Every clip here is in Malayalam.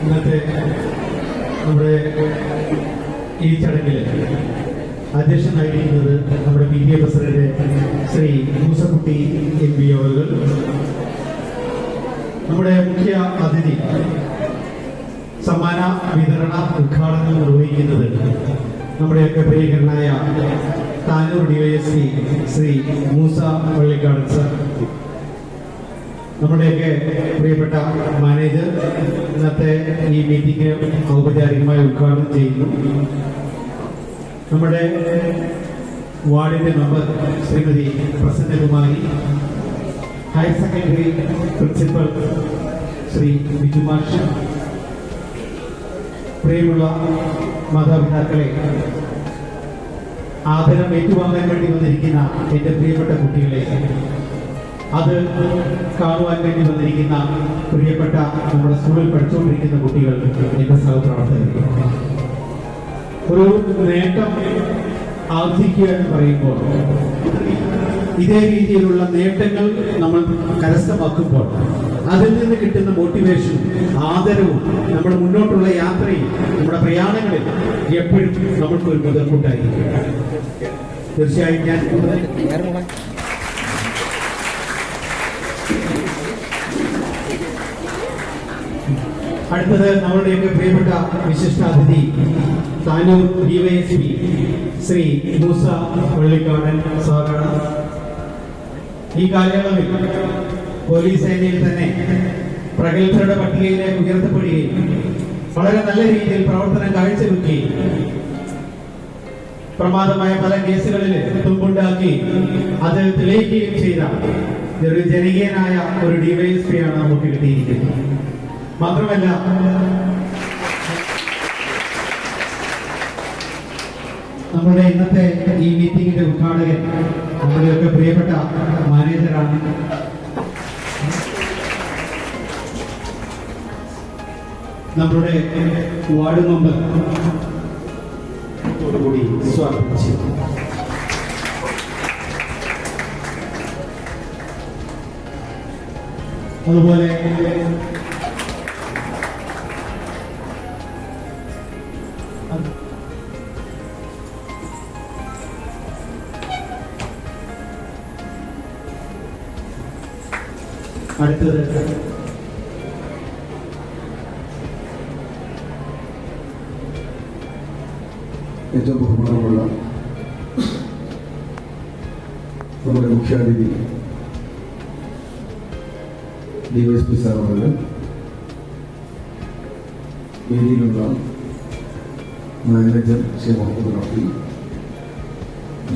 ഇന്നത്തെ നമ്മുടെ ഈ ചടങ്ങിൽ അധ്യക്ഷനായിരിക്കുന്നത് നമ്മുടെ PTA president Shri Moosakutty MP അവർ, നമ്മുടെ മുഖ്യ അതിഥി സമ്മാന വിതരണ ഉദ്ഘാടനം നിർവഹിക്കുന്നത് നമ്മുടെയൊക്കെ പ്രിയങ്കരനായ താനൂർ DYSP ശ്രീ മൂസ വള്ളിക്കാടൻ സർ, നമ്മുടെയൊക്കെ പ്രിയപ്പെട്ട മാനേജർ ഇന്നത്തെ ഈ മീറ്റിംഗ് ഔപചാരികമായി ഉദ്ഘാടനം ചെയ്യുന്നു. നമ്മുടെ വാർഡിന്റെ member Shrimati Prasannakumari, higher secondary principal Shri Biju മാഷ്, പ്രിയമുള്ള മാതാപിതാക്കളെ, ആദരം ഏറ്റുവാങ്ങാൻ വേണ്ടി വന്നിരിക്കുന്ന എന്റെ പ്രിയപ്പെട്ട കുട്ടികളെ, അത് കാണുവാൻ വേണ്ടി വന്നിരിക്കുന്ന പ്രിയപ്പെട്ട നമ്മുടെ സ്കൂളിൽ പഠിച്ചുകൊണ്ടിരിക്കുന്ന കുട്ടികൾ, എന്റെ സഹപ്രവർത്തകർ, ഒരു നേട്ടം ആർജിക്കുക എന്ന് പറയുമ്പോൾ ഇതേ രീതിയിലുള്ള നേട്ടങ്ങൾ നമ്മൾ കരസ്ഥമാക്കുമ്പോൾ അതിൽ നിന്ന് കിട്ടുന്ന മോട്ടിവേഷൻ, ആദരവും നമ്മുടെ മുന്നോട്ടുള്ള യാത്രയിൽ, നമ്മുടെ പ്രയാണങ്ങളിൽ എപ്പോഴും നമ്മൾക്കൊരു മുതൽക്കൂട്ടായിരിക്കും. തീർച്ചയായും ഞാൻ അടുത്തത് നമ്മളുടെയൊക്കെ പ്രിയപ്പെട്ട വിശിഷ്ടാതിഥി താനൂർ DYSP ശ്രീ മൂസ വള്ളിക്കാടൻ സാറാണ്. ഈ കാലയളവിൽ പോലീസ് സേനയിൽ തന്നെ പ്രഗത്ഭരുടെ പട്ടികയിലേക്ക് ഉയർത്തപ്പെടുകയും വളരെ നല്ല രീതിയിൽ പ്രവർത്തനം കാഴ്ചവെക്കുകയും പ്രമാദമായ പല കേസുകളിൽ തുമ്പുണ്ടാക്കി അത് തെളിയിക്കുകയും ചെയ്ത ഒരു ജനകീയനായ ഒരു DYSP ആണ് നമുക്ക് കിട്ടിയിരിക്കുന്നത്. മാത്രമല്ല നമ്മുടെ ഇന്നത്തെ ഈ മീറ്റിംഗിന്റെ ഉദ്ഘാടകൻ നമ്മുടെയൊക്കെ പ്രിയപ്പെട്ട മാനേജറാണ്. നമ്മുടെ വാർഡ് മെമ്പർ കൂടി സ്വാഗതം ചെയ്തു. അതുപോലെ അടുത്തത് ഏറ്റവും ബഹുമാനമുള്ള നമ്മുടെ മുഖ്യാതിഥി DYSP സാർ അവർ, വേദിയിലുള്ള മാനേജർ ശ്രീ മുഹമ്മദ് റഫി,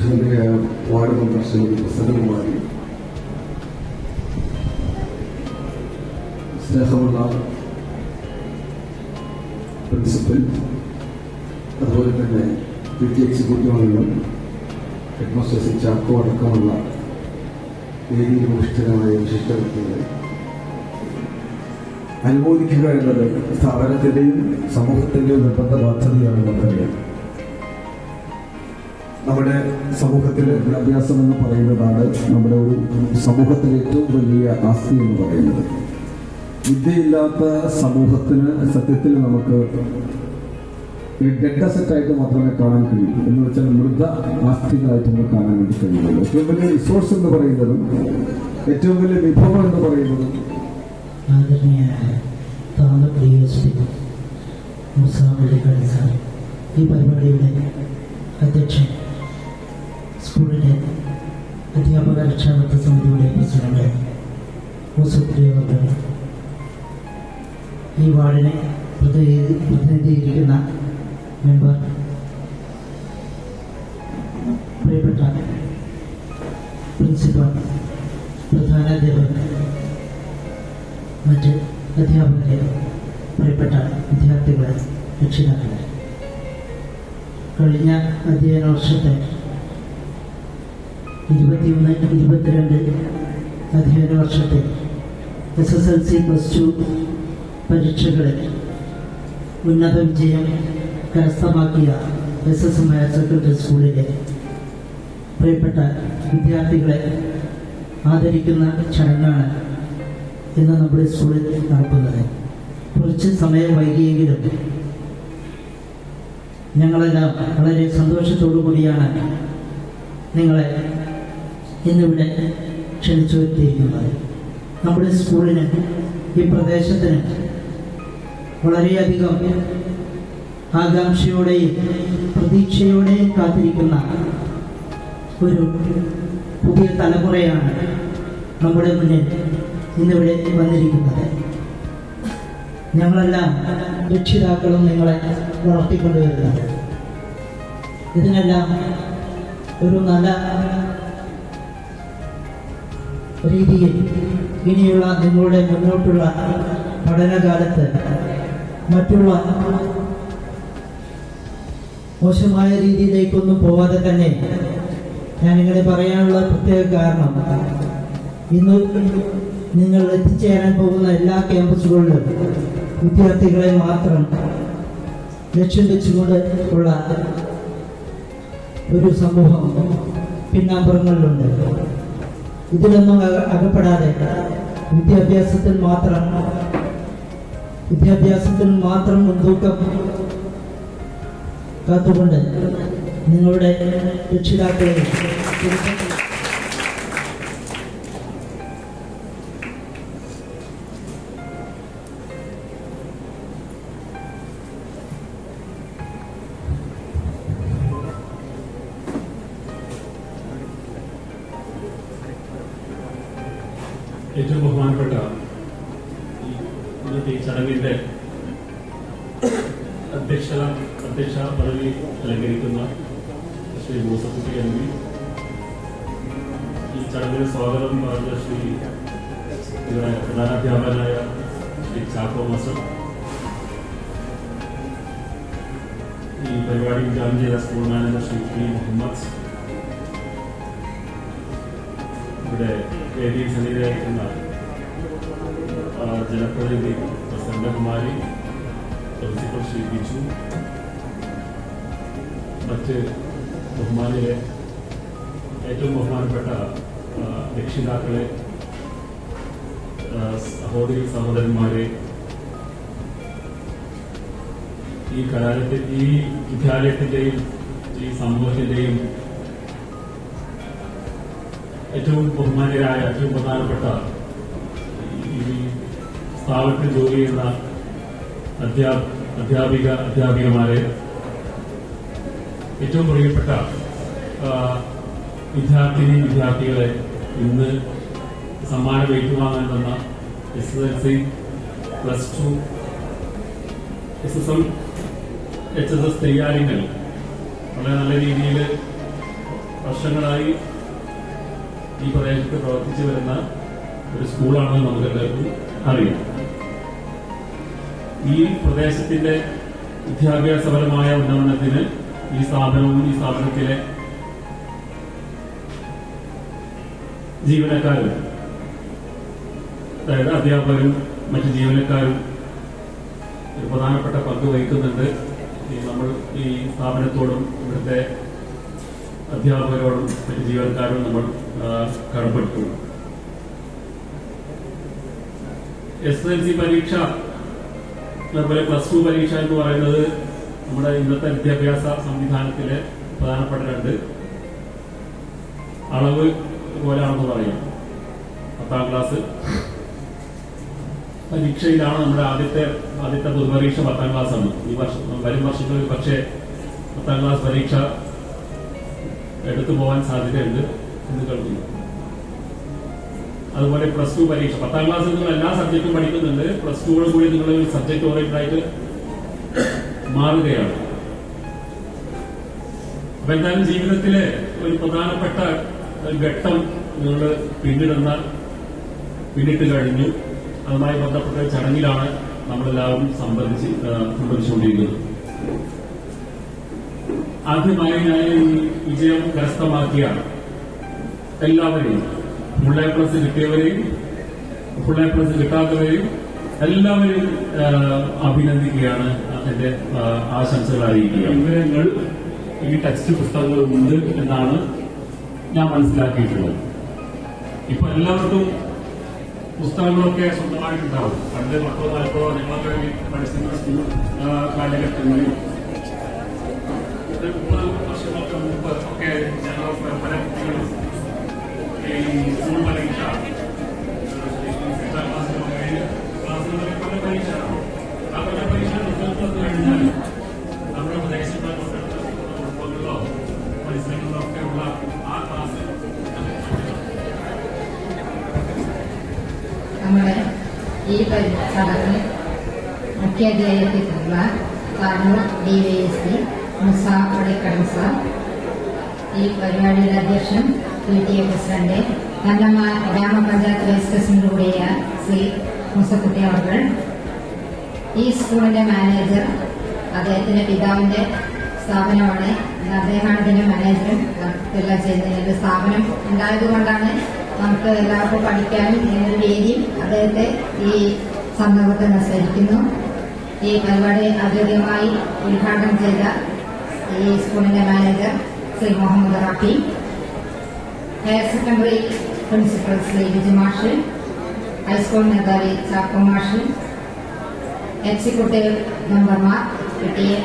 ജൂനിയറായ വാർഡ് മെമ്പർ ശ്രീമതി പ്രസന്നകുമാരി, സ്നേഹമുള്ള പ്രിൻസിപ്പൽ, അതുപോലെ തന്നെ PTA എക്സിക്യൂട്ടീവ് അംഗങ്ങൾ, ഹെഡ്മാസ്റ്റർ ശ്രീ ചാക്കോ അടക്കമുള്ള വേദിയിൽ ഉപസ്ഥിതമായ വിശിഷ്ട വ്യക്തികളെ, അനുമോദിക്കുക എന്നത് സ്ഥാപനത്തിന്റെയും സമൂഹത്തിന്റെയും നിർബന്ധ ബാധ്യതയാണ് നമുക്കറിയാം. നമ്മുടെ സമൂഹത്തിൽ വിദ്യാഭ്യാസം എന്ന് പറയുന്നതാണ് നമ്മുടെ ഒരു സമൂഹത്തിലെ ഏറ്റവും വലിയ ആസ്തി എന്ന് പറയുന്നത്. വിദ്യയില്ലാത്ത സമൂഹത്തിന് സത്യത്തിൽ നമുക്ക് ഡെഡ് അസറ്റായിട്ട് മാത്രമേ കാണാൻ കഴിയൂ. എന്ന് വെച്ചാൽ മൃത ആസ്തികളായിട്ട് നമുക്ക് കാണാൻ വേണ്ടി കഴിയുള്ളൂ. ഏറ്റവും വലിയ റിസോഴ്സ് എന്ന് പറയുന്നതും ഏറ്റവും വലിയ വിഭവം എന്ന് പറയുന്നതും ആദരണീയനായ താനൂർ DYSP മൂസ വള്ളിക്കാടൻ സാർ, ഈ പരിപാടിയുടെ അധ്യക്ഷൻ, സ്കൂളിലെ അധ്യാപക രക്ഷാകർതൃ സമിതിയുടെ പ്രസിഡന്റ് മൂസക്കുട്ടി അവർ, ഈ വാർഡിനെ പ്രതിനിധീകരിക്കുന്ന മെമ്പർ, പ്രിയപ്പെട്ട പ്രിൻസിപ്പൽ, പ്രധാനാധ്യാപകർ, മറ്റ് അധ്യാപകരെ, പ്രിയപ്പെട്ട വിദ്യാർത്ഥികളെ, രക്ഷിതാക്കളെ, കഴിഞ്ഞ അധ്യയന വർഷത്തെ 21-22 അധ്യയന വർഷത്തെ SSLC +2 പരീക്ഷകളിൽ ഉന്നത വിജയം കരസ്ഥമാക്കിയ SSM ഹയർ സെക്കൻഡറി സ്കൂളിലെ പ്രിയപ്പെട്ട വിദ്യാർത്ഥികളെ ആദരിക്കുന്ന ചടങ്ങാണ് ഇന്ന് നമ്മുടെ സ്കൂളിൽ നടക്കുന്നത്. കുറച്ച് സമയം വൈകിയെങ്കിലും ഞങ്ങളെല്ലാം വളരെ സന്തോഷത്തോടു കൂടിയാണ് നിങ്ങളെ ഇന്നിവിടെ ക്ഷണിച്ചു വരുത്തിയിരിക്കുന്നത്. നമ്മുടെ സ്കൂളിന്, ഈ പ്രദേശത്തിന് വളരെയധികം ആകാംക്ഷയോടെയും പ്രതീക്ഷയോടെയും കാത്തിരിക്കുന്ന ഒരു പുതിയ തലമുറയാണ് നമ്മുടെ മുന്നിൽ ഇന്നിവിടെ വന്നിരിക്കുന്നത്. ഞങ്ങളെല്ലാം രക്ഷിതാക്കളും നിങ്ങളെ വളർത്തിക്കൊണ്ടുവരുന്നത്. ഇതിനെല്ലാം ഒരു നല്ല രീതിയിൽ ഇനിയുള്ള നിങ്ങളുടെ മുന്നോട്ടുള്ള പഠനകാലത്ത് മറ്റുള്ള മോശമായ രീതിയിലേക്കൊന്നും പോവാതെ തന്നെ ഞാനിങ്ങനെ പറയാനുള്ള പ്രത്യേക കാരണം, ഇന്ന് നിങ്ങൾ എത്തിച്ചേരാൻ പോകുന്ന എല്ലാ ക്യാമ്പസുകളിലും വിദ്യാർത്ഥികളെ മാത്രം ലക്ഷ്യം വെച്ചുകൊണ്ട് ഉള്ള ഒരു സമൂഹം പിന്നാമ്പുറങ്ങളിലുണ്ട്. ഇതിലൊന്നും അകപ്പെടാതെ വിദ്യാഭ്യാസത്തിൽ മാത്രം മുൻതൂക്കം കാത്തുകൊണ്ട് നിങ്ങളുടെ രക്ഷിതാക്കളെ ഏറ്റവും ബഹുമാനപ്പെട്ട ഇന്നത്തെ ഈ ചടങ്ങിന്റെ അധ്യക്ഷ പദവി അലങ്കരിക്കുന്ന ശ്രീ മൂസക്കുട്ടി MP, ഈ ചടങ്ങിന് സ്വാഗതം പറഞ്ഞ ശ്രീ പ്രധാനാധ്യാപകനായ ശ്രീ ചാക്കോ മാസ്റ്റർ, ഈ പരിപാടി ഉദ്ഘാടനം ചെയ്ത school manager Shri P Muhammad, ഇവിടെ വേദിയിൽ സന്നിഹിതരായിരിക്കുന്ന ജനപ്രതിനിധി പ്രസന്നകുമാരി, പ്രിൻസിപ്പൽ ശ്രീ ബിജു, മറ്റ് ബഹുമാനിലെ ഏറ്റവും ബഹുമാനപ്പെട്ട രക്ഷിതാക്കളെ, സഹോദരി സഹോദരന്മാരെ, ഈ വിദ്യാലയത്തിന്റെയും ഈ സമൂഹത്തിന്റെയും ഏറ്റവും ബഹുമാന്യരായ, ഏറ്റവും പ്രധാനപ്പെട്ട ഈ സ്ഥാപനത്തിൽ ജോലി ചെയ്യുന്ന അധ്യാപികമാരെ, ഏറ്റവും പ്രിയപ്പെട്ട വിദ്യാർത്ഥികളെ, ഇന്ന് സമ്മാനം ഏറ്റുവാങ്ങാൻ തന്ന SSLC, +2, SSM, HSS തയ്യാറികൾ വളരെ നല്ല രീതിയിൽ വർഷങ്ങളായി ഈ പ്രദേശത്ത് പ്രവർത്തിച്ചു വരുന്ന ഒരു സ്കൂളാണെന്ന് നമുക്ക് എല്ലാവർക്കും അറിയാം. ഈ പ്രദേശത്തിന്റെ വിദ്യാഭ്യാസപരമായ ഉന്നമനത്തിന് ഈ സ്ഥാപനവും ഈ സ്ഥാപനത്തിലെ ജീവനക്കാരും, അതായത് അധ്യാപകരും മറ്റ് ജീവനക്കാരും ഒരു പ്രധാനപ്പെട്ട പങ്ക് വഹിക്കുന്നുണ്ട്. നമ്മൾ ഈ സ്ഥാപനത്തോടും ഇവിടുത്തെ അധ്യാപകരോടും മറ്റ് ജീവനക്കാരോടും നമ്മൾ കടപ്പെട്ടു. SSLC പരീക്ഷ, അതുപോലെ +2 പരീക്ഷ എന്ന് പറയുന്നത് നമ്മുടെ ഇന്നത്തെ വിദ്യാഭ്യാസ സംവിധാനത്തിലെ പ്രധാനപ്പെട്ട 2 അളവ് പോലെയാണെന്ന് പറയാം. 10ാം ക്ലാസ് പരീക്ഷയിലാണ് നമ്മുടെ ആദ്യത്തെ പൊതുപരീക്ഷ 10ാം ക്ലാസ്സാണ്. ഈ വരും വർഷങ്ങളിൽ പക്ഷേ 10ാം ക്ലാസ് പരീക്ഷ എടുത്തു പോകാൻ സാധ്യതയുണ്ട് എന്ന് കേൾക്കുന്നു. അതുപോലെ +2 പരീക്ഷ, 10ാം ക്ലാസ്സിൽ നിങ്ങൾ എല്ലാ സബ്ജക്റ്റും പഠിക്കുന്നുണ്ട്, +2 കൂടി നിങ്ങൾ സബ്ജക്ട് ഓറിയന്റഡ് ആയിട്ട് മാറുകയാണ്. അപ്പൊ എന്തായാലും ജീവിതത്തിലെ ഒരു പ്രധാനപ്പെട്ട ഘട്ടം നിങ്ങൾ പിന്നിട്ട് കഴിഞ്ഞു. അതുമായി ബന്ധപ്പെട്ട ചടങ്ങിലാണ് നമ്മളെല്ലാവരും സംബന്ധിച്ചുകൊണ്ടിരിക്കുന്നത്. ആദ്യമായി ഞാൻ ഈ വിജയം കരസ്ഥമാക്കിയ എല്ലാവരെയും, ഫുൾ A+ കിട്ടിയവരെയും ഫുൾ A+ കിട്ടാത്തവരെയും എല്ലാവരെയും അഭിനന്ദിക്കുകയാണ്, എന്റെ ആശംസകൾ അറിയിക്കുക. വിവരങ്ങൾ ഈ ടെക്സ്റ്റ് പുസ്തകങ്ങളുണ്ട് എന്നാണ് ഞാൻ മനസ്സിലാക്കിയിട്ടുള്ളത്. ഇപ്പൊ എല്ലാവർക്കും പുസ്തകങ്ങളൊക്കെ സ്വന്തമായിട്ടുണ്ടാവും. പണ്ട് 30-40 ഞങ്ങളൊക്കെ പഠിച്ചിരുന്ന സ്കൂൾ കാലഘട്ടങ്ങളിൽ 30 വർഷങ്ങൾക്ക് മുമ്പ് ഒക്കെ ഞങ്ങൾ പല കുട്ടികളും ഈ സ്കൂൾ പരീക്ഷ ക്ലാസ്സുകളിൽ പല പരീക്ഷ ആ പല പരീക്ഷ റിസൾട്ട് കഴിഞ്ഞാൽ നമ്മുടെ പ്രദേശത്ത് കുടുംബങ്ങളിലോ പരിസരങ്ങളിലോ ഒക്കെ ഉള്ള ആ ക്ലാസ് നമ്മുടെ ഈ ചടങ്ങിൽ മുഖ്യാധ്യായത്തിലുള്ള താനൂർ DYSP മുസ പടിക്കടം സാർ, ഈ പരിപാടിയുടെ അധ്യക്ഷൻ PTA പ്രസിഡന്റ് കല്ലമ്മ ഗ്രാമപഞ്ചായത്ത് വൈസ് പ്രസിഡന്റ് കൂടിയ ശ്രീ മുസക്കുട്ടി അവർ, ഈ സ്കൂളിന്റെ മാനേജർ, അദ്ദേഹത്തിന്റെ പിതാവിന്റെ സ്ഥാപനമാണ്, അദ്ദേഹമാണ് ഇതിന്റെ മാനേജറും എല്ലാം ചെയ്യുന്നത്. സ്ഥാപനം ഉണ്ടായതുകൊണ്ടാണ് നമുക്ക് എല്ലാവർക്കും പഠിക്കാനും ഇതിനൊരു വേദിയും അദ്ദേഹത്തെ ഈ സന്ദർഭത്തിൽ അനുസരിക്കുന്നു. ഈ പരിപാടി ഔദ്യോഗികമായി ഉദ്ഘാടനം ചെയ്ത ഈ സ്കൂളിന്റെ manager Shri Muhammad Rafi, higher secondary principal Shri Biju മാഷ്, ഹൈസ്കൂൾ മേധാവി ചാക്കോ മാഷ്, എക്സിക്യൂട്ടീവ് മെമ്പർമാർ, PTA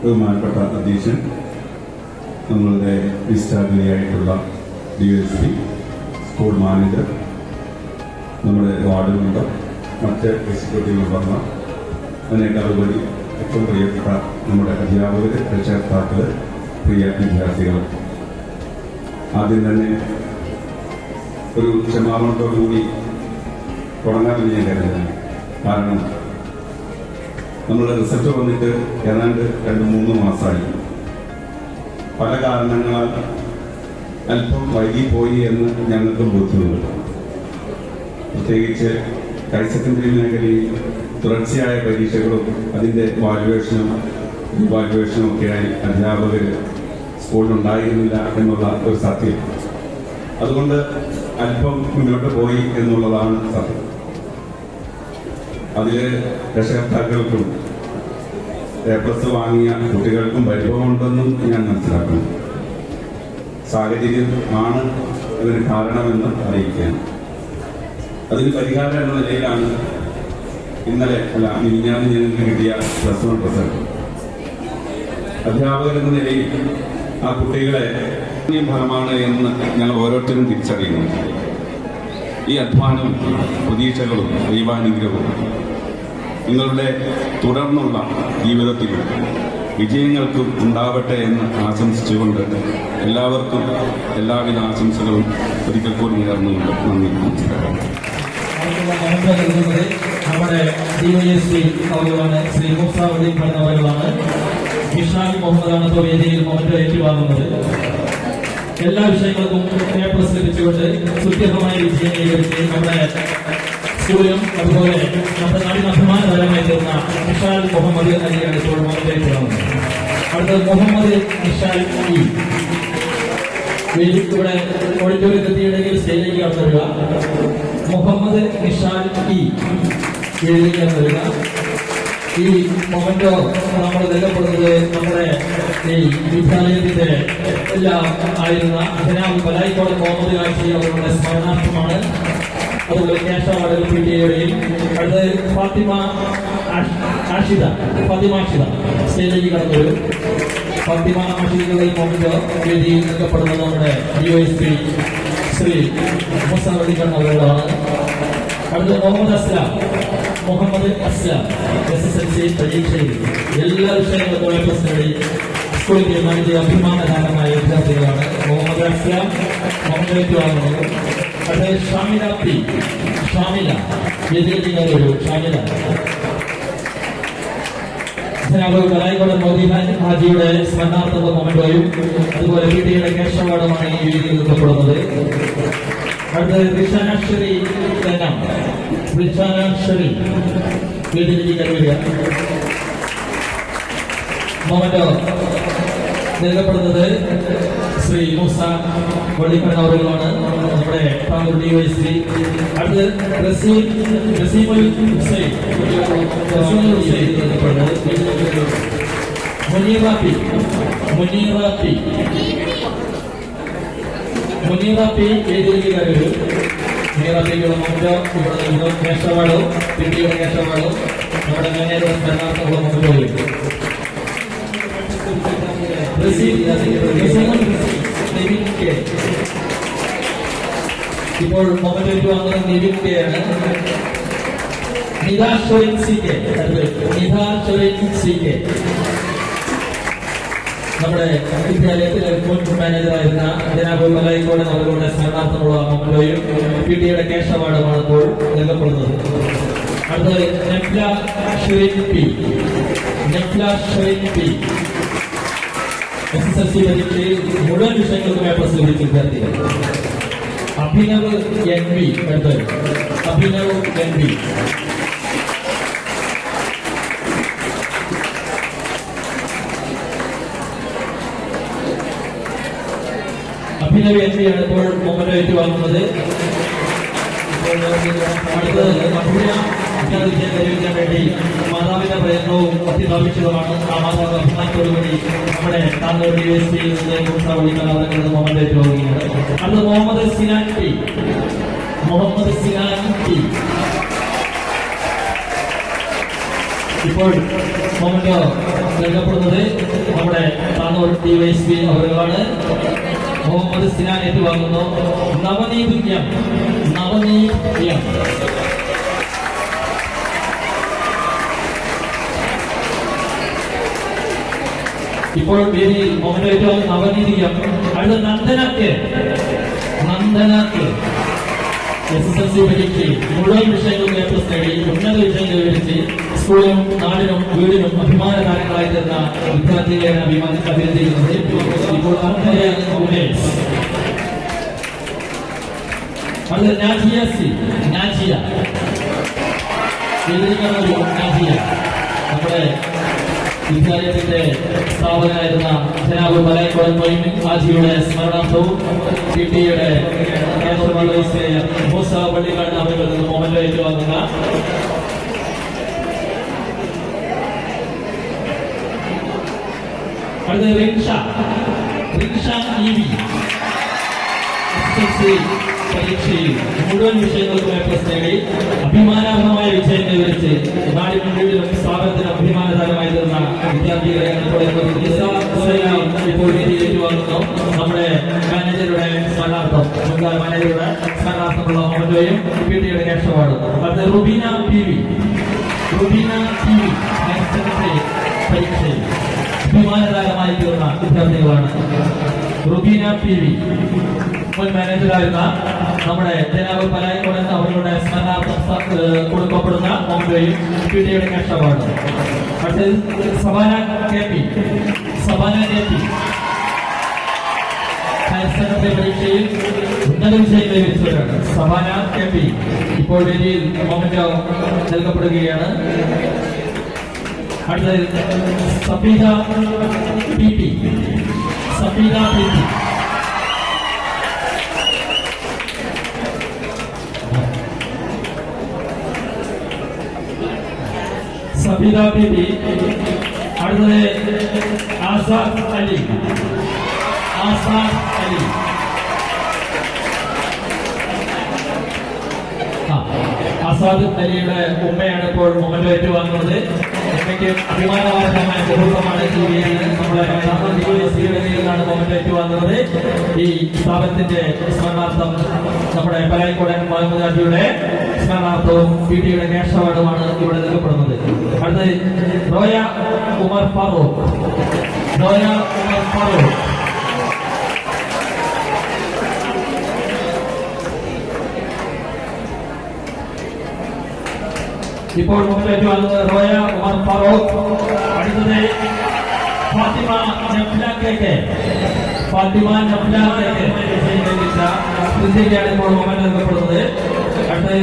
ബഹുമാനപ്പെട്ട അധ്യക്ഷൻ, നമ്മളുടെ വിസ്റ്റാഗിരിയായിട്ടുള്ള DYSP, സ്കൂൾ മാനേജർ, നമ്മുടെ വാർഡ് മെമ്പർ, മറ്റ് എക്സിക്യൂട്ടീവ് മെമ്പർമാർ, അതിനേക്കാളുപരി ഏറ്റവും പ്രിയപ്പെട്ട നമ്മുടെ അധ്യാപകർ, രക്ഷകർത്താക്കൾ, പ്രിയ വിദ്യാർത്ഥികൾ, ആദ്യം തന്നെ ഒരു ക്ഷമാപണത്തോടുകൂടി തുടങ്ങാമെന്ന് ഞാൻ കരുതുന്നു. കാരണം നമ്മളുടെ റിസൾട്ട് വന്നിട്ട് ഏതാണ്ട് 2-3 മാസമായി. പല കാരണങ്ങളാൽ അല്പം വൈകിപ്പോയി എന്ന് ഞങ്ങൾക്കും ബോധ്യമുണ്ട്. പ്രത്യേകിച്ച് ഹയർ സെക്കൻഡറി മേഖലയിൽ തുടർച്ചയായ പരീക്ഷകളും അതിൻ്റെ വാല്യുവേഷനും ഒക്കെയായി അധ്യാപകർ സ്കൂളിലുണ്ടായിരുന്നില്ല എന്നുള്ള ഒരു സത്യം. അതുകൊണ്ട് അല്പം മുന്നോട്ട് പോയി എന്നുള്ളതാണ് സത്യം. അതിൽ രക്ഷകർത്താക്കൾക്കും A+ വാങ്ങിയ കുട്ടികൾക്കും പരിഭവമുണ്ടെന്നും ഞാൻ മനസ്സിലാക്കുന്നു. സാഹചര്യമാണ് ഇതിന് കാരണമെന്ന് അറിയിക്കുകയാണ്. അതിന് പരിഹാരം എന്ന നിലയിലാണ് മിനിഞ്ഞാന്ന് ഞങ്ങൾക്ക് കിട്ടിയ +1 റിസൾട്ട്. അധ്യാപകരെന്ന നിലയിൽ ആ കുട്ടികളെ ഫലമാണ് എന്ന് ഞങ്ങൾ ഓരോരുത്തരും തിരിച്ചറിയുന്നു. ഈ അധ്വാനവും പ്രതീക്ഷകളും ദൈവാനുഗ്രഹവും നിങ്ങളുടെ തുടർന്നുള്ള ജീവിതത്തിൽ വിജയങ്ങൾക്കും ഉണ്ടാവട്ടെ എന്ന് ആശംസിച്ചുകൊണ്ട് എല്ലാവർക്കും എല്ലാവിധ ആശംസകളും ഒരിക്കൽ കൂടി നേർന്നുകൊണ്ട് നന്ദി, നമസ്കാരം. നമ്മുടെ DYSP അവരുമാണ് ശ്രീ മുസാവുദ്ദീൻ അവരുമാണ്. ഇഷാഖ് മുഹമ്മദാണ് ഇപ്പോൾ വേദിയിൽ മൊമെന്റ് ഏറ്റുവാങ്ങുന്നത്. എല്ലാ വിഷയങ്ങൾക്കും A+ ലഭിച്ചുകൊണ്ട് സുദീർഘമായ വിജയം കൈവരിച്ച് നമ്മുടെ സ്കൂളിലും അതുപോലെ നമ്മുടെ നാടിന് അഭിമാനകരമായി തീർന്ന നിഷാൽ മുഹമ്മദ് അലിയാണ് ഇപ്പോൾ മൊമെന്റ് ഏറ്റുവാങ്ങുന്നത്. അടുത്തത് മുഹമ്മദ് നിഷാൽ അലി ഇവിടെ ഓഡിറ്റോറിയത്തിനിടയിൽ സ്റ്റേജിലേക്ക് കടന്നു വരിക. മുഹമ്മദ് നിഷാൽ അലി വേദിയിലേക്ക് കടന്നു വരിക. ഈ മൊമെന്റോ നമ്മൾ നൽകപ്പെടുന്നത് നമ്മുടെ ഈ വിദ്യാലയത്തിന്റെ എല്ലാം ആയിരുന്ന ജനാബ് ബലായിക്കോട് മുഹമ്മദ് കാശി അവരുടെ സ്മരണാർത്ഥമാണ്. അതുപോലെ ക്യാഷ് അവാർഡ് PTA-യുടെയും അടുത്ത് ഫാത്തിമ ആഷിദ സ്റ്റേജിലേക്ക് കടന്നു വരും. ഫാത്തിമ ആഷിദയുടെ മൊമെന്റോ വേദിയിൽ നൽകപ്പെടുന്നത് നമ്മുടെ DYSP ശ്രീ മുസാവുദ്ദീൻ അവരോടാണ്. അടുത്ത മുഹമ്മദ് അസ്ലാം SSLC പരീക്ഷയിൽ എല്ലാ വിഷയങ്ങളും A+ നേടി സ്കൂളിൽ തീരുമാനിച്ച അഭിമാനകാരമായ വിദ്യാർത്ഥികളാണ്. മുഹമ്മദ് അസ്ലാം മൊമെന്റ് ഏറ്റുവാങ്ങുന്നത്. അടുത്ത ഷാമില വേദിയിൽ ഷാമില കലായിക്കോട് മോദി ഹാജിയുടെ സ്മരണാർത്ഥമുള്ള മൊമെന്റോയും അതുപോലെ PTA-യുടെ ക്യാഷ് അവാർഡുമാണ് ഈ വേദിയിൽ നൽകപ്പെടുന്നത്. അടുത്തത് റിഷാനാശ്വരി വേദിയിലേക്ക് വരിക. മൊമെന്റോ നൽകപ്പെടുന്നത് ശ്രീ മൂസ വള്ളിക്കണ്ണ അവരുകളാണ്, നമ്മുടെ താങ്കൂർ DYSP. അടുത്ത് റസീമുൽ ഹുസൈൻ നൽകപ്പെടുന്നത്. മുനീറ പി വേദിയിലേക്ക് കയറി വരും. മുനീറ പിക്കുള്ള മൊമെന്റോ ഇവിടെ ക്യാഷ് അവാർഡും പിടിയുടെ ക്യാഷ് അവാർഡും നമ്മുടെ മാനേജർ സ്ഥാനാർത്ഥികളുടെ മൊമെന്റോ വരും. ഇപ്പോൾ മൊമെന്റ് ഏറ്റുവാങ്ങുന്നത് നിവിൻ കെ ആണ്. നിധാ ഷൊറിൻ സി കെ നമ്മുടെ വിദ്യാലയത്തിലെ മുൻ മാനേജറായിരുന്ന ജനാബ് മലായിക്കോടൻ അവരുടെ സ്മരണാർത്ഥമുള്ള മൊമെന്റോയും പിടിയുടെ ക്യാഷ് അവാർഡുമാണ് ഇപ്പോൾ നൽകപ്പെടുന്നത്. അടുത്തത് നെഫ്ല ഷൊറിൻ പി SSLC പരീക്ഷയിൽ മുഴുവൻ വിഷയങ്ങൾക്കും A+ ലഭിച്ച വിദ്യാർത്ഥികൾ. അഭിനവ് NV അടുത്തത് അഭിനവ് NV. അഭിനവ് NV ആണ് ഇപ്പോൾ മൊമെന്റോ ഏറ്റുവാങ്ങുന്നത്. അടുത്തത് വിദ്യാർത്ഥിയെ കരുവിക്കാൻ വേണ്ടി മാതാവിന്റെ പ്രയത്നവും അത്യന്താപേക്ഷിതമാണ്. ആ മാതാവ് അഭിമാനത്തോടുകൂടി നമ്മുടെ താന്നൂർ യൂണിവേഴ്സിറ്റിയിൽ നിന്ന് കുർസാവളി കലാവരങ്ങളിൽ മൊമെന്റ് ഏറ്റുവാങ്ങുകയാണ്. അടുത്ത മുഹമ്മദ് സിനാൻ പി. ഇപ്പോൾ മൊമെന്റോ നൽകപ്പെടുന്നത് നമ്മുടെ താന്നൂർ DYSP അവരുകളാണ്. മുഹമ്മദ് സിനാൻ ഏറ്റുവാങ്ങുന്നു. നവനീത് എം. ഇപ്പോൾ വേദിയിൽ മൊമെന്റോ ഏറ്റുവാങ്ങുന്ന നവനീത് എം. അടുത്ത നന്ദന കെ. SSLC പരീക്ഷയിൽ മുഴുവൻ വിഷയങ്ങളും A+ നേടി ഉന്നത വിജയം കൈവരിച്ച് സ്കൂളിനും നാടിനും വീടിനും അഭിമാന താരങ്ങളായി തീർന്ന വിദ്യാർത്ഥികളെയാണ് അഭിനന്ദിക്കുന്നത്. ഇപ്പോൾ അടുത്ത നാജിയ. നമ്മുടെ വിദ്യാലയത്തിന്റെ സ്ഥാപകനായിരുന്ന ജനാബ് മലായിക്കോടൻ മൊയ്മിൻ ഹാജിയുടെ സ്മരണാർത്ഥവും PTയുടെ മൂസ പള്ളിക്കാട് അവരിൽ നിന്ന് മൊമെന്റോ ഏറ്റുവാങ്ങുന്ന അടുത്ത റിൻഷ EV. SSLC പരീക്ഷയിൽ മുഴുവൻ വിഷയങ്ങൾക്കും A+ നേടി അഭിമാനാർഹമായ വിജയം കൈവരിച്ച് നാടിനും വീടിനും സ്ഥാപനത്തിനും അഭിമാനതാരമായി തീർന്ന വിദ്യാർത്ഥികളെ ഇപ്പോൾ വേദിയിൽ ഏറ്റുവാങ്ങുന്നു. നമ്മുടെ മാനേജറുടെ സ്മരണാർത്ഥം സ്മരണാർത്ഥമുള്ള മൊമെന്റോയും PTയുടെ ക്യാഷ് അവാർഡും. അടുത്ത റുബീന PV. പരീക്ഷയിൽ അഭിമാനതാരമായി തീർന്ന വിദ്യാർത്ഥികളാണ്. റുബീന PV മുൻ മാനേജറായിരുന്ന നമ്മുടെ ജനാബ് മലായിക്കോടൻ അവരുടെ സ്മരണാർത്ഥം കൊടുക്കപ്പെടുന്ന മൊമെന്റോയും PTയുടെ ക്യാഷ് അവാർഡും. അടുത്തത് സബാന KP. ഹയർ സെക്കൻഡറി പരീക്ഷയിൽ ഉന്നത വിജയം കൈവരിച്ചവരാണ് സബാന KP. ഇപ്പോൾ വേദിയിൽ മൊമെന്റോ നൽകപ്പെടുകയാണ്. അടുത്തത് സഫീദ PP. സഫീദ PP. അടുത്തത് ആസാദ് അലി. ആസാദ് അലിയുടെ ഉമ്മയാണ് ഇപ്പോൾ മൊമെന്റോ ഏറ്റുവാങ്ങുന്നത്. ഉമ്മയ്ക്ക് അഭിമാനവാദമായ മുഹൂർത്തമാണ് ഈ വേദിയിൽ നമ്മുടെ DYSPയുടെ മൊമെന്റോ ഏറ്റുവാങ്ങുന്നത്. ഈ സ്ഥാപനത്തിന്റെ സ്മരണാർത്ഥം നമ്മുടെ മലായിക്കോടൻ മുഹമ്മദ് ഹാജിയുടെ സ്മരണാർത്ഥവും PTയുടെ ക്യാഷ് അവാർഡുമാണ് ഇവിടെ നൽകപ്പെടുന്നത്. അടുത്തത് റോയ ഉമർ ഫാറൂഖ്. ഇപ്പോൾ മുമ്പിലേക്ക് വന്നത് റോയ ഉമർ ഫാറൂഖ്. അടുത്തത് ഫാത്തിമ നഫ്ല KK. കൃത്യമാണ് ഇപ്പോൾ മൊമെന്റ് നൽകപ്പെടുന്നത്. അടുത്തത്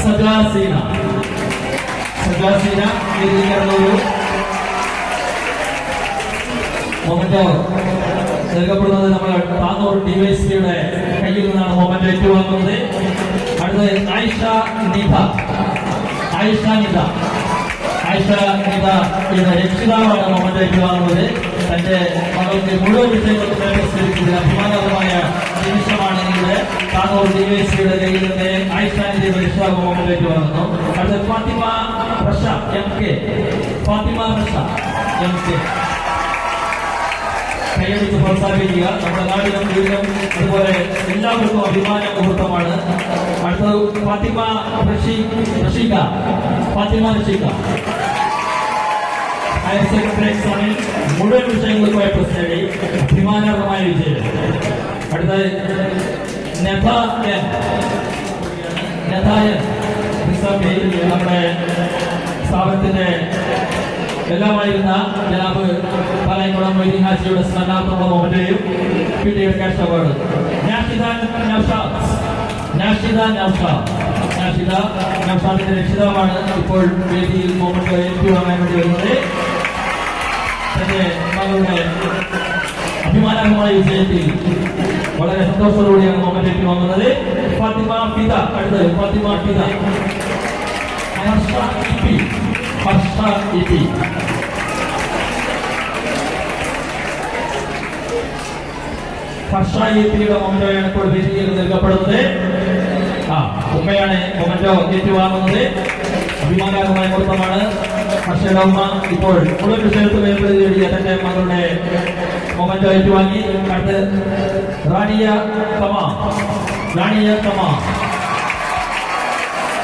സജാസീന മൊമെന്റോ നൽകപ്പെടുന്നത് നമ്മൾ താന്നൂർ DYSPയുടെ കയ്യിൽ നിന്നാണ് മൊമെന്റ് ഏറ്റുവാങ്ങുന്നത്. അടുത്തത് ആയിഷ ആയിഷാനിത എന്ന രക്ഷിതാവാണ് മൊമെന്റ് ഏറ്റുവാങ്ങുന്നത്. തന്റെ മകൾക്ക് മുഴുവൻ വിഷയങ്ങൾക്ക് പ്രവേശിച്ചതിൽ അഭിമാനകരമായ നിമിഷമാണ് ഇവിടെ താനൂർ ഡിവൈഎസ്പിയുടെ കയ്യിൽ നിന്ന് ആയിഷാനിതയുടെ രക്ഷിതാവ് മൊമെന്റ് ഏറ്റുവാങ്ങുന്നു. അടുത്ത ഫാത്തിമ റഷ MK. കൈയടിച്ച് പ്രോത്സാഹിപ്പിക്കുക. നമ്മുടെ നാടിനും വീടിനും അതുപോലെ എല്ലാവർക്കും അഭിമാന മുഹൂർത്തമാണ്. അടുത്തത് ഫാത്തിമ റഷീക. ഹയർ സെക്കൻഡറി എക്സാമിൽ മുഴുവൻ വിഷയങ്ങൾക്കും A+ നേടി അഭിമാനകരമായ വിജയം. അടുത്തത് നമ്മുടെ സ്ഥാപനത്തിന്റെ എല്ലാമായിരുന്ന ജനാബ് പാലയംകുളം മൊയ്തീൻ ഹാജിയുടെ സ്മരണാർത്ഥമുള്ള മൊമെന്റേയും PTA ക്യാഷ് അവാർഡ്. നൗഷാദിന്റെ രക്ഷിതാവാണ് ഇപ്പോൾ വേദിയിൽ മൊമെന്റ് ഏറ്റുവാങ്ങാൻ വേണ്ടി വരുന്നത്. തന്റെ മകളുടെ അഭിമാനകരമായ വിജയത്തിൽ വളരെ സന്തോഷത്തോടുകൂടിയാണ് മൊമെന്റ് ഏറ്റുവാങ്ങുന്നത്. ഫാത്തിമ ഫിദ. അടുത്തത് ഫാത്തിമ ഫിദ. ഹർഷ ഇപി. ഹർഷ ഇപിയുടെ മൊമെന്റോയാണ് ഇപ്പോൾ വേദിയിൽ നൽകപ്പെടുന്നത്. ഉമ്മയാണ് മൊമെന്റോ ഏറ്റുവാങ്ങുന്നത്. അഭിമാനകരമായ മുഹൂർത്തമാണ്. ഹർഷയുടെ ഉമ്മ ഇപ്പോൾ മുഴുവൻ വിഷയത്തിൽ നേടിയ തന്റെ മകളുടെ മൊമെന്റോ ഏറ്റുവാങ്ങി. അടുത്ത് റാണിയ തമാ.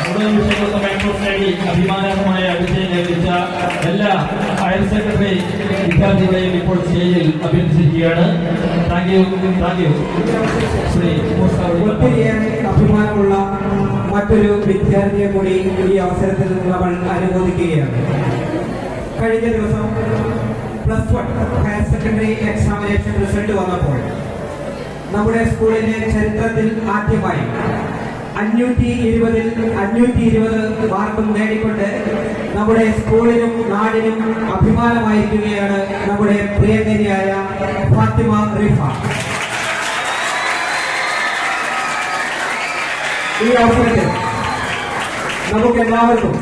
മുഴുവൻ വിഷയങ്ങൾക്കും A+ നേടി അഭിമാനകരമായ വിജയം കൈവരിച്ച എല്ലാ ഹയർ സെക്കൻഡറി വിദ്യാർത്ഥികളെയും ഇപ്പോൾ സ്റ്റേജിൽ അഭിനന്ദിച്ചിരിക്കുകയാണ്. Thank you Shri. ഒത്തിരിയേറെ അഭിമാനമുള്ള മറ്റൊരു വിദ്യാർത്ഥിയെ കൂടി ഈ അവസരത്തിൽ നമ്മൾ അനുമോദിക്കുകയാണ്. കഴിഞ്ഞ ദിവസം +1 ഹയർ സെക്കൻഡറി എക്സാമിനേഷൻ റിസൾട്ട് വന്നപ്പോൾ നമ്മുടെ സ്കൂളിന്റെ ചരിത്രത്തിൽ ആദ്യമായി 520 മാർക്കും നേടിക്കൊണ്ട് നമ്മുടെ സ്കൂളിനും നാടിനും അഭിമാനമായിരിക്കുകയാണ് നമ്മുടെ പ്രിയങ്കരിയായ ഫാത്തിമ റിഫ. ഈ അവസരത്തിൽ നമുക്കെല്ലാവർക്കും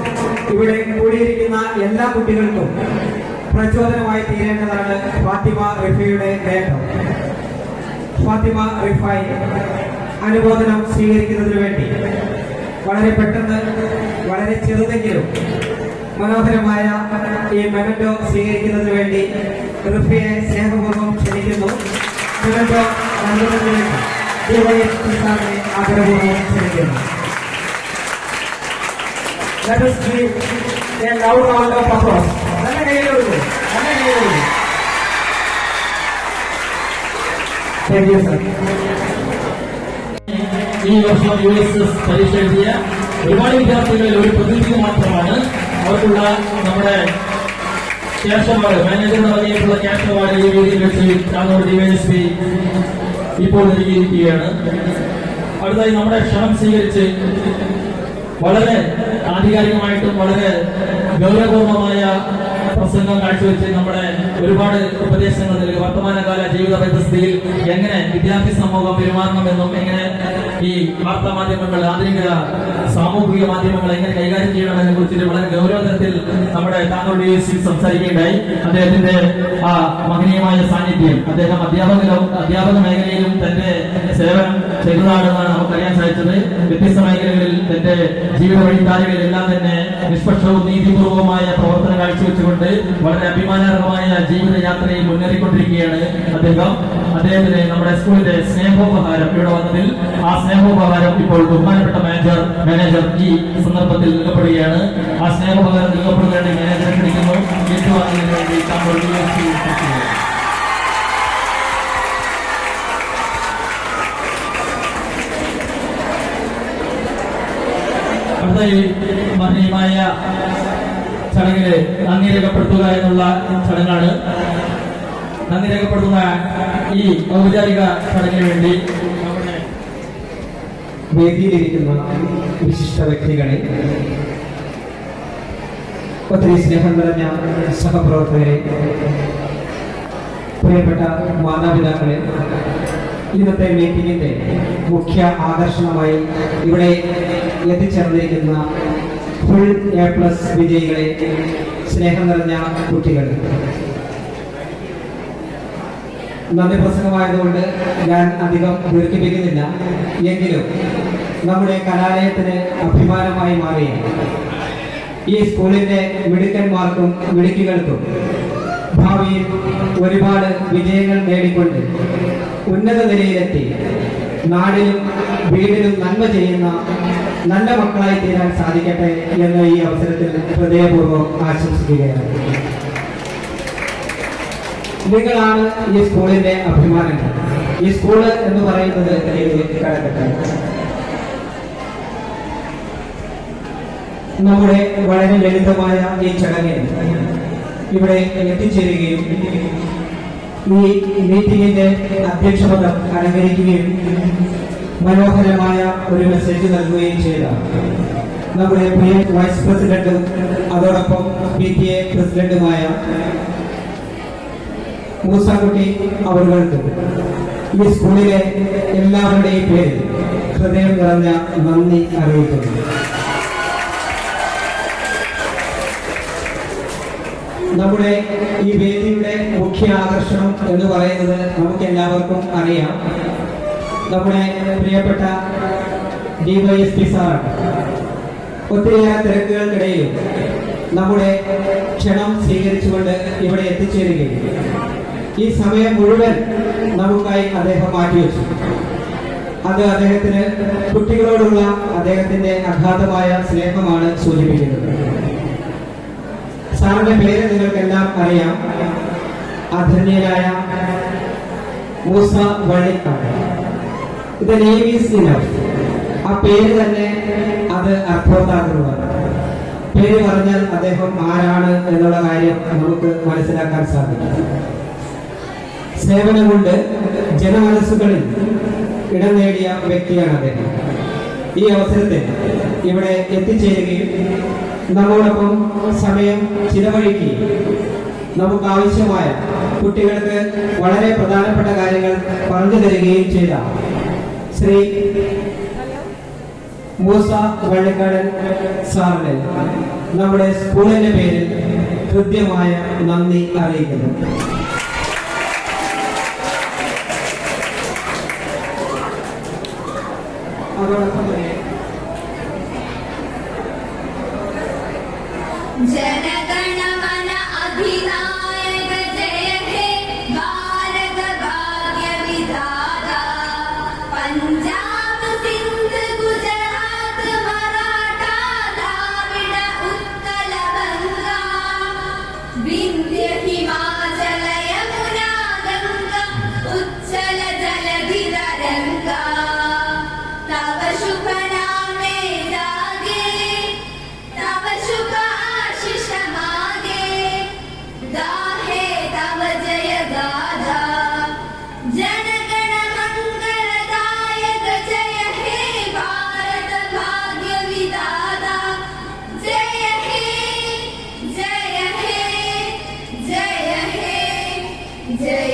ഇവിടെ കൂടിയിരിക്കുന്ന എല്ലാ കുട്ടികൾക്കും പ്രചോദനമായി തീരേണ്ടതാണ് ഫാത്തിമ റിഫയുടെ നേട്ടം. ഫാത്തിമ റിഫായി അനുമോദനം സ്വീകരിക്കുന്നതിന് വേണ്ടി വളരെ പെട്ടെന്ന്, വളരെ ചെറുതെങ്കിലും മനോഹരമായ ഈ മെമന്റോ സ്വീകരിക്കുന്നതിന് വേണ്ടി റിഫയെ സ്നേഹപൂർവ്വം ക്ഷണിക്കുന്നു. മെമന്റോ നൽകുന്നതിന് വേണ്ടി DYSP സാറിനെ ആദരപൂർവ്വം ക്ഷണിക്കുന്നു. Let us give a loud round of applause. നല്ല കൈയ്യടിയോടുകൂടി. Thank you, sir. ഈ വർഷം USS പരീക്ഷ എഴുതിയ ഒരുപാട് വിദ്യാർത്ഥികളിൽ ഒരു പ്രതിനിധി മാത്രമാണ്. അവർക്കുള്ള നമ്മുടെ ക്യാഷ് അവാർഡ്, മാനേജറിന് നൽകിയിട്ടുള്ള ക്യാഷ് അവാർഡ് ഈ വേദിയിൽ വെച്ച് താനൂർ DYSP ഇപ്പോൾ നൽകിയിരിക്കുകയാണ്. അടുത്തായി നമ്മുടെ ക്ഷണം സ്വീകരിച്ച് വളരെ ആധികാരികമായിട്ടും വളരെ ഗൗരവപൂർണമായ പ്രസംഗം കാഴ്ചവെച്ച് നമ്മുടെ ഒരുപാട് ഉപദേശങ്ങൾ നൽകി വർത്തമാനകാല ജീവിത പരിസ്ഥിതിയിൽ എങ്ങനെ വിദ്യാർത്ഥി സമൂഹം പെരുമാറണമെന്നും എങ്ങനെ ഈ വാർത്താ മാധ്യമങ്ങൾ, ആധുനിക സാമൂഹിക മാധ്യമങ്ങൾ എങ്ങനെ കൈകാര്യം ചെയ്യണമെന്നെ കുറിച്ചിട്ട് വളരെ ഗൗരവതരത്തിൽ നമ്മുടെ താനൂർ DYSP സംസാരിക്കുകയുണ്ടായി. അദ്ദേഹത്തിന്റെ ആ മഹനീയമായ സാന്നിധ്യം, അദ്ദേഹം അധ്യാപക മേഖലയിലും തന്റെ സേവനം ചെയ്തതാണെന്നാണ് നമുക്കറിയാൻ സാധിച്ചത്. വ്യത്യസ്ത മേഖലകളിൽ തന്റെ ജീവിത വഴിത്താരകളിലെല്ലാം തന്നെ നിഷ്പക്ഷവും നീതിപൂർവമായ പ്രവർത്തനം കാഴ്ചവെച്ചുകൊണ്ട് വളരെ അഭിമാനകരമായ ജീവിതയാത്രയിൽ മുന്നേറിക്കൊണ്ടിരിക്കുകയാണ് അദ്ദേഹത്തിന് നമ്മുടെ സ്കൂളിന്റെ സ്നേഹോപഹാരം ഇവിടെ വന്നതിൽ ആ സ്നേഹോപഹാരം ഇപ്പോൾ ബഹുമാനപ്പെട്ട മാനേജർ ഈ സന്ദർഭത്തിൽ നൽകപ്പെടുകയാണ്. ആ സ്നേഹോപഹാരം നൽകപ്പെടുന്നതിന് മാനേജറെ ക്ഷണിക്കുന്നു. ഏറ്റുവാങ്ങുന്നതിന് വേണ്ടി താങ്കൾ അടുത്തായി മഹനീയമായ ചടങ്ങില് നന്ദി രേഖപ്പെടുത്തുക എന്നുള്ള ചടങ്ങാണ്. നന്ദി രേഖപ്പെടുത്തുന്ന ഈ ഔപചാരിക ചടങ്ങിന് വേണ്ടി നമ്മുടെ വേദിയിലിരിക്കുന്ന വിശിഷ്ട വ്യക്തികളെ, ഒത്തിരി സ്നേഹം നിറഞ്ഞ സഹപ്രവർത്തകരെ, പ്രിയപ്പെട്ട മാതാപിതാക്കളെ, ഇന്നത്തെ മീറ്റിംഗിന്റെ മുഖ്യ ആകർഷണമായി ഇവിടെ എത്തിച്ചേർന്നിരിക്കുന്ന ഫുൾ A+ വിജയികളെ, സ്നേഹം നിറഞ്ഞ കുട്ടികൾ, നന്ദി പ്രസംഗമായതുകൊണ്ട് ഞാൻ അധികം ദീർഘിപ്പിക്കുന്നില്ല. എങ്കിലും നമ്മുടെ കലാലയത്തിന് അഭിമാനമായി മാറിയ ഈ സ്കൂളിന്റെ മിടുക്കന്മാർക്കും മിടുക്കികൾക്കും ഭാവിയിൽ ഒരുപാട് വിജയങ്ങൾ നേടിക്കൊണ്ട് ഉന്നത നിലയിലെത്തി നാടിനും വീടിനും നന്മ ചെയ്യുന്ന നല്ല മക്കളായി തീരാൻ സാധിക്കട്ടെ എന്ന് ഈ അവസരത്തിൽ ഹൃദയപൂർവ്വം ആശംസിക്കുകയാണ്. നിങ്ങളാണ് ഈ സ്കൂളിന്റെ അഭിമാനങ്ങൾ. ഈ സ്കൂള് എന്ന് പറയുന്നത് കടക്കട്ടെ. നമ്മുടെ വളരെ ലളിതമായ ഈ ചടങ്ങിൽ ഇവിടെ എത്തിച്ചേരുകയും ഈ മീറ്റിംഗിന്റെ അധ്യക്ഷപദം അലങ്കരിക്കുകയും മനോഹരമായ ഒരു മെസ്സേജ് നൽകുകയും ചെയ്ത നമ്മുടെ പ്രിയ വൈസ് പ്രസിഡന്റും അതോടൊപ്പം PTA പ്രസിഡന്റുമായ മൂസാക്കുട്ടി അവർക്ക് ഈ സ്കൂളിലെ എല്ലാവരുടെയും പേരിൽ ഹൃദയം നിറഞ്ഞ നന്ദി അറിയിക്കുന്നു. നമ്മുടെ ഈ വേദിയുടെ മുഖ്യ ആകർഷണം എന്ന് പറയുന്നത് നമുക്ക് എല്ലാവർക്കും അറിയാം. നമ്മുടെ പ്രിയപ്പെട്ട DYSP സാറാണ്. ഒത്തിരിയേറെ തിരക്കുകൾക്കിടയിലും നമ്മുടെ ക്ഷണം സ്വീകരിച്ചുകൊണ്ട് ഇവിടെ എത്തിച്ചേരുകയും ഈ സമയം മുഴുവൻ നമുക്കായി അദ്ദേഹം മാറ്റിവെച്ചു. അത് അദ്ദേഹത്തിന് കുട്ടികളോടുള്ള അദ്ദേഹത്തിന്റെ അഗാധമായ സ്നേഹമാണ് സൂചിപ്പിക്കുന്നത്. സാറിന്റെ പേര് നിങ്ങൾക്കെല്ലാം അറിയാം. ആദരണീയനായ മൂസ വള്ളിക്കാട്. ഇത് നേവീസ് ഇനഫ്. ആ പേര് തന്നെ അത് അർത്ഥവത്താകുന്നതാണ്. പേര് പറഞ്ഞാൽ അദ്ദേഹം ആരാണ് എന്നുള്ള കാര്യം നമുക്ക് മനസ്സിലാക്കാൻ സാധിക്കും. സേവനം കൊണ്ട് ജനമനസ്സുകളിൽ ഇടം നേടിയ വ്യക്തിയാണ് അദ്ദേഹം. ഈ അവസരത്തിൽ ഇവിടെ എത്തിച്ചേരുകയും നമ്മോടൊപ്പം സമയം ചിലവഴിക്കുകയും നമുക്ക് ആവശ്യമായ കുട്ടികൾക്ക് വളരെ പ്രധാനപ്പെട്ട കാര്യങ്ങൾ പറഞ്ഞു തരികയും ചെയ്ത ശ്രീ മൂസ വള്ളിക്കാടൻ സാറിന് നമ്മുടെ സ്കൂളിന്റെ പേരിൽ ഹൃദ്യമായ നന്ദി അറിയിക്കുന്നു. അതോടൊപ്പം തന്നെ जनगणमन अधिनायक जय हे भारत भाग्य विधाता पंजाब सिंध गुजरात मराठा द्राविड उत्कल गंगा विंध्य हिमाचल यमुना गंगा उच्चल जलधि तरंगा तव शुभ नामे जागे तव शुभ आशीष मागे गाहे तव जय गाथा जनगण मंगलदायक जय हे भारत भाग्य विधाता जय हे जय हे जय हे जय